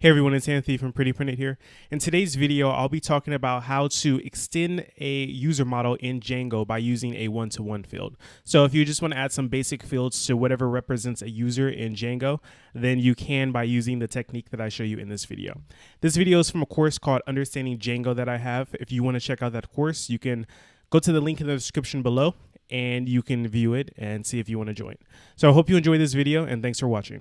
Hey everyone, it's Anthony from Pretty Printed here. In today's video, I'll be talking about how to extend a user model in Django by using a one-to-one field. So if you just want to add some basic fields to whatever represents a user in Django, then you can by using the technique that I show you in this video. This video is from a course called Understanding Django that I have. If you want to check out that course, you can go to the link in the description below and you can view it and see if you want to join. So I hope you enjoy this video and thanks for watching.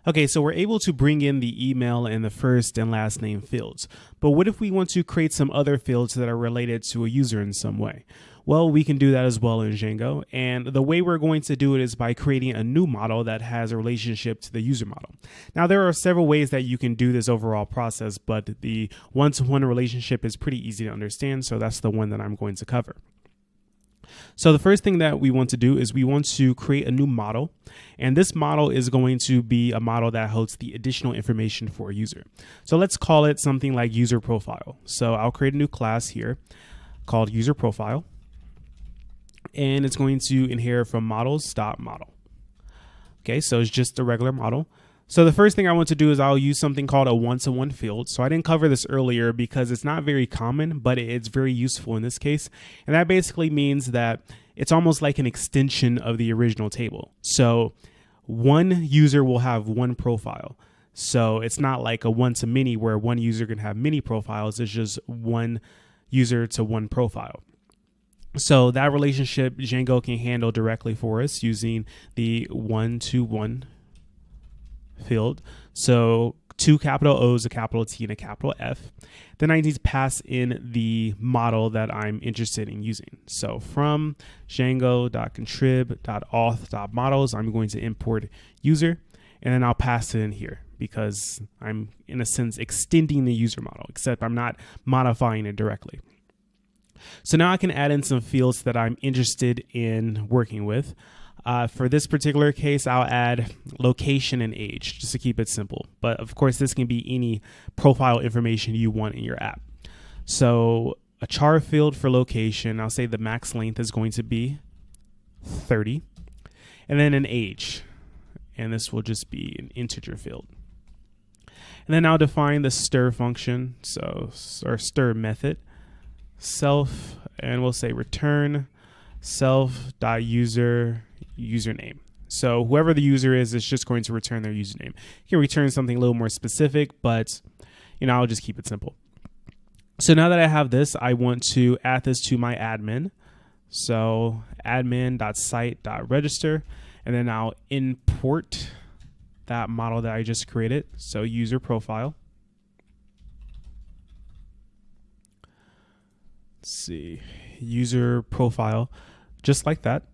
Okay, so we're able to bring in the email and the first and last name fields. But what if we want to create some other fields that are related to a user in some way? Well, we can do that as well in Django. And the way we're going to do it is by creating a new model that has a relationship to the user model. Now, there are several ways that you can do this overall process, but the one-to-one relationship is pretty easy to understand. So that's the one that I'm going to cover. So the first thing that we want to do is we want to create a new model, and this model is going to be a model that holds the additional information for a user. So let's call it something like user profile. So I'll create a new class here called user profile, and it's going to inherit from models.model. Okay, so it's just a regular model. So the first thing I want to do is I'll use something called a one-to-one field. So I didn't cover this earlier because it's not very common, but it's very useful in this case. And that basically means that it's almost like an extension of the original table. So one user will have one profile. So it's not like a one-to-many where one user can have many profiles. It's just one user to one profile. So that relationship Django can handle directly for us using the one-to-one field. So two capital O's, a capital T, and a capital F. Then I need to pass in the model that I'm interested in using. So from django.contrib.auth.models, I'm going to import user, and then I'll pass it in here because I'm, in a sense, extending the user model, except I'm not modifying it directly. So now I can add in some fields that I'm interested in working with. For this particular case, I'll add location and age just to keep it simple. But of course, this can be any profile information you want in your app. So a char field for location, I'll say the max length is going to be 30. And then an age. And this will just be an integer field. And then I'll define the stir function, or stir method, self, and we'll say return self.user username. So whoever the user is, it's just going to return their username. You can return something a little more specific, but I'll just keep it simple. So now that I have this, I want to add this to my admin. So admin.site.register, and then I'll import that model that I just created. So user profile. Let's see, user profile, just like that.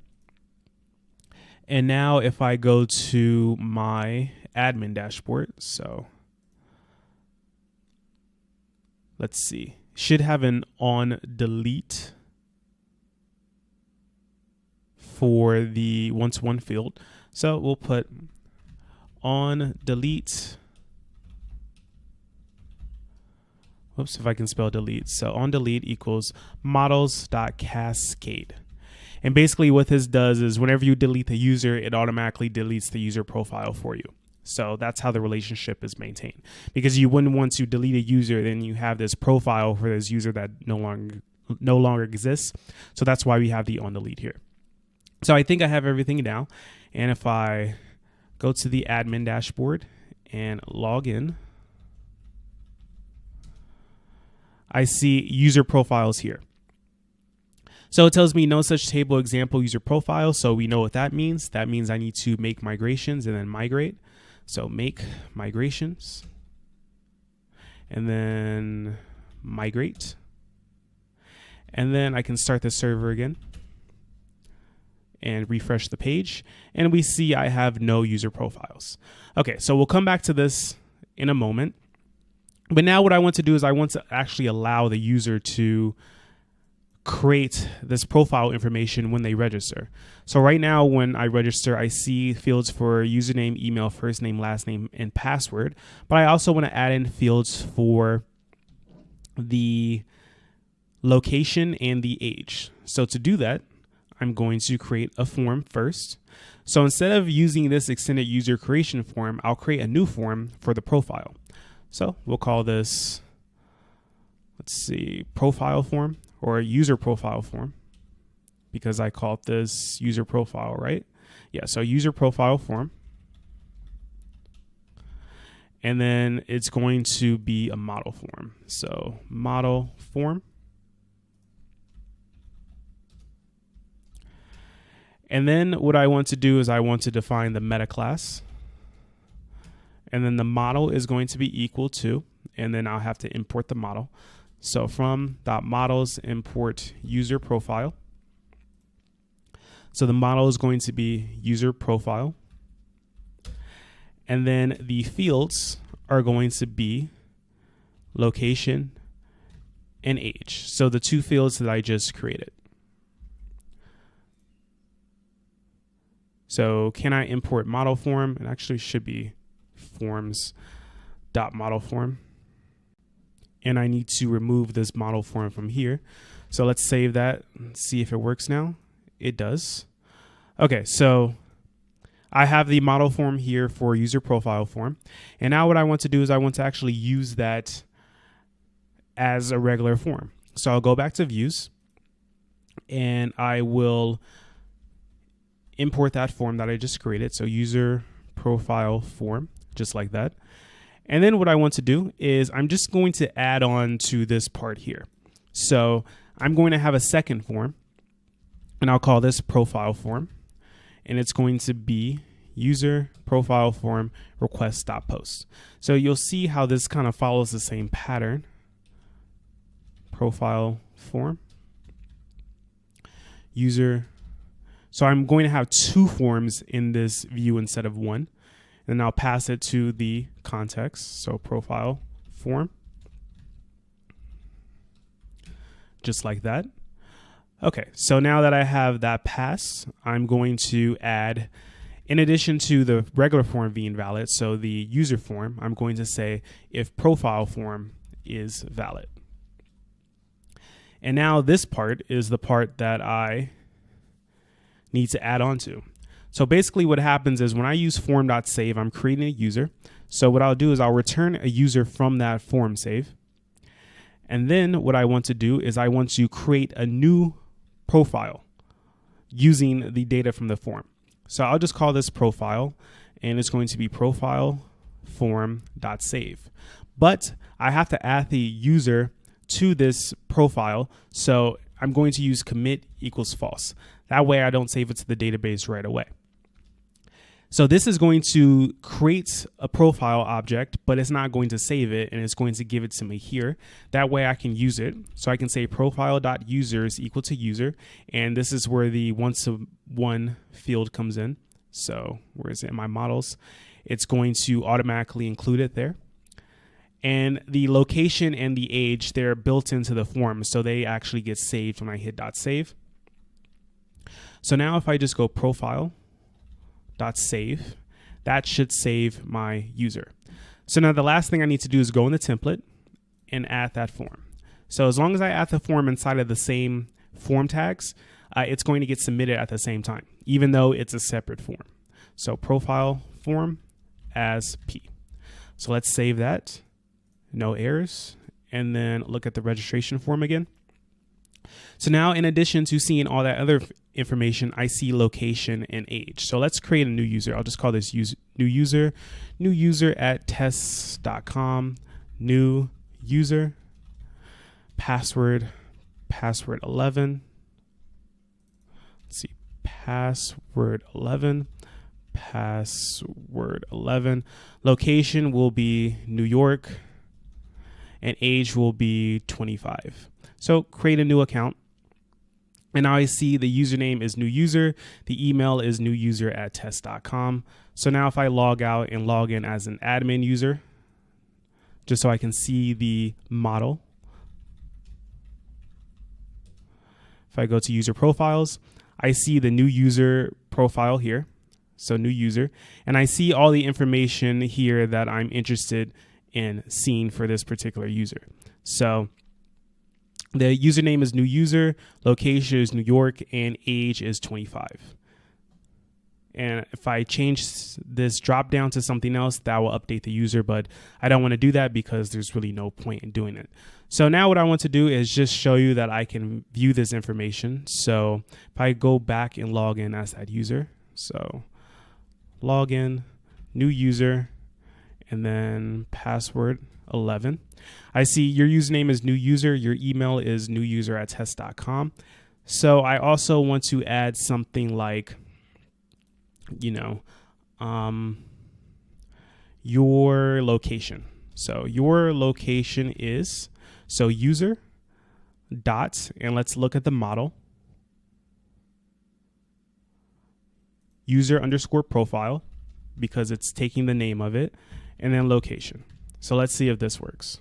And now if I go to my admin dashboard, so let's see, should have an on delete for the one-to-one field. So we'll put on delete. Whoops, if I can spell delete. So on delete equals models.cascade. And basically what this does is whenever you delete the user, it automatically deletes the user profile for you. So that's how the relationship is maintained. Because you wouldn't want to delete a user, then you have this profile for this user that no longer exists. So that's why we have the on delete here. So I think I have everything now. And if I go to the admin dashboard and log in, I see user profiles here. So it tells me no such table example user profile. So we know what that means. That means I need to make migrations and then migrate. So make migrations and then migrate. And then I can start the server again and refresh the page. And we see I have no user profiles. Okay, so we'll come back to this in a moment. But now what I want to do is I want to actually allow the user to create this profile information when they register. So right now when I register, I see fields for username, email, first name, last name, and password. But I also want to add in fields for the location and the age. So to do that, I'm going to create a form first. So instead of using this extended user creation form, I'll create a new form for the profile. So we'll call this, let's see, profile form or user profile form, because I called this user profile, right? Yeah, so user profile form. And then it's going to be a model form. So model form. And then what I want to do is I want to define the meta class. And then the model is going to be equal to, and then I'll have to import the model. So from .models import user profile. So the model is going to be user profile. And then the fields are going to be location and age. So the two fields that I just created. So can I import model form? It actually should be forms.model form. And I need to remove this model form from here. So let's save that and see if it works now. It does. Okay, so I have the model form here for user profile form. And now what I want to do is I want to actually use that as a regular form. So I'll go back to views and I will import that form that I just created. So user profile form, just like that. And then what I want to do is I'm just going to add on to this part here. So I'm going to have a second form and I'll call this profile form. And it's going to be user profile form request.post. So you'll see how this kind of follows the same pattern. Profile form, user. So I'm going to have two forms in this view instead of one. And I'll pass it to the context. So profile form, just like that. Okay, so now that I have that passed, I'm going to add, in addition to the regular form being valid, so the user form, I'm going to say if profile form is valid. And now this part is the part that I need to add on to. So basically what happens is when I use form.save, I'm creating a user. So what I'll do is I'll return a user from that form save. And then what I want to do is I want to create a new profile using the data from the form. So I'll just call this profile and it's going to be profile form.save. But I have to add the user to this profile. So I'm going to use commit equals false. That way I don't save it to the database right away. So this is going to create a profile object, but it's not going to save it and it's going to give it to me here. That way I can use it. So I can say profile.user is equal to user. And this is where the 1-to-1 field comes in. So where is it in my models? It's going to automatically include it there. And the location and the age, they're built into the form. So they actually get saved when I hit .save. So now if I just go profile.save, that should save my user. So now the last thing I need to do is go in the template and add that form. So as long as I add the form inside of the same form tags, it's going to get submitted at the same time, even though it's a separate form. So profile form as P. So let's save that. No errors. And then look at the registration form again. So now in addition to seeing all that other information, I see location and age. So let's create a new user. I'll just call this new user at tests.com, new user, password 11. Let's see, password 11. Location will be New York and age will be 25. So create a new account. And now I see the username is new user. The email is newyuser@test.com. So now if I log out and log in as an admin user, just so I can see the model. If I go to user profiles, I see the new user profile here. So new user. And I see all the information here that I'm interested in seeing for this particular user. So The username is new user, location is New York, and age is 25. And if I change this drop down to something else, that will update the user, but I don't want to do that because there's really no point in doing it. So now what I want to do is just show you that I can view this information. So if I go back and log in as that user, so log in, new user, and then password 11. I see your username is new user, your email is newyuser@test.com. So I also want to add something like, your location. So your location is, so user dot, and let's look at the model, user underscore profile, because it's taking the name of it, and then location. So let's see if this works.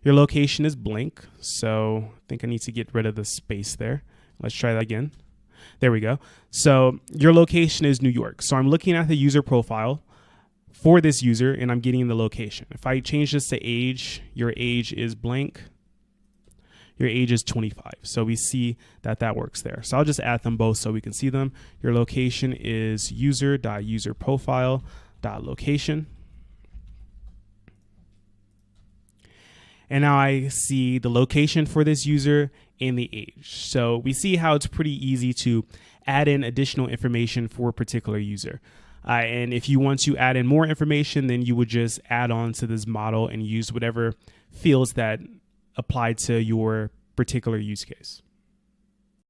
Your location is blank, so I think I need to get rid of the space there. Let's try that again. There we go. So your location is New York. So I'm looking at the user profile for this user, and I'm getting the location. If I change this to age, your age is blank. Your age is 25. So we see that that works there. So I'll just add them both so we can see them. Your location is user.userprofile.location. And now I see the location for this user and the age. So we see how it's pretty easy to add in additional information for a particular user. And if you want to add in more information, then you would just add on to this model and use whatever fields that apply to your particular use case.